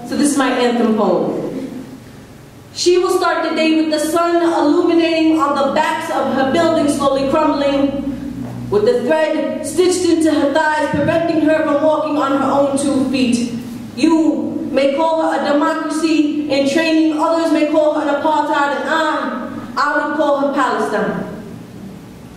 So this is my anthem poem. She will start the day with the sun illuminating on the backs of her building slowly crumbling, with the thread stitched into her thighs, preventing her from walking on her own 2 feet. You may call her a democracy in training, others may call her an apartheid, and I would call her Palestine,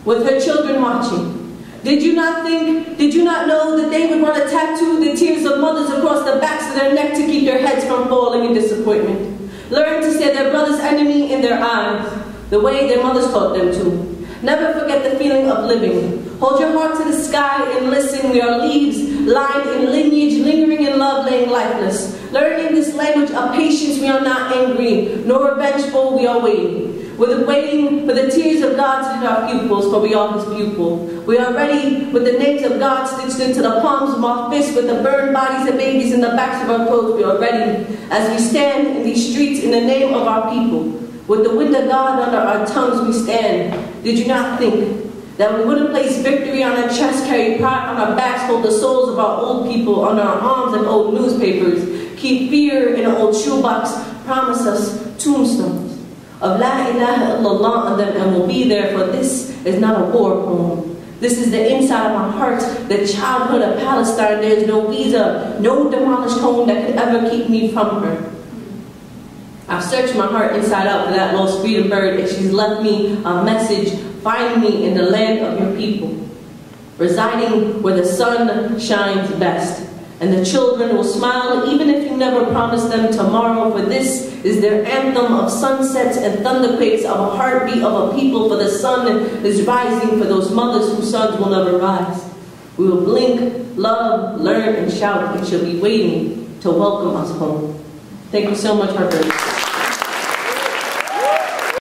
with her children marching. Did you not know that they would want to tattoo the tears of mothers across the backs of their neck to keep their heads from falling in disappointment? Learn to stare their brother's enemy in their eyes, the way their mothers taught them to. Never forget the feeling of living. Hold your heart to the sky and listen. We are leaves, lined in lineage, lingering in love, laying lifeless. Learning this language of patience, we are not angry, nor revengeful, we are waiting. We're waiting for the tears of God to hit our pupils, for we are his pupil. We are ready with the names of God stitched into the palms of our fists, with the burned bodies of babies in the backs of our clothes. We are ready as we stand in these streets in the name of our people. With the wind of God under our tongues we stand. Did you not think that we wouldn't place victory on our chest, carry pride on our backs, hold the souls of our old people on our arms like old newspapers, keep fear in an old shoebox, promise us tombstones of La ilaha illallah on them, and we'll be there, for this is not a war poem. This is the inside of my heart, the childhood of Palestine. There's no visa, no demolished home that could ever keep me from her. I've searched my heart inside out for that lost freedom bird, and she's left me a message. Find me in the land of your people, residing where the sun shines best. And the children will smile even if you never promise them tomorrow, for this is their anthem of sunsets and thunderquakes, of a heartbeat of a people, for the sun is rising for those mothers whose sons will never rise. We will blink, love, learn, and shout, and she'll be waiting to welcome us home. Thank you so much, Harper.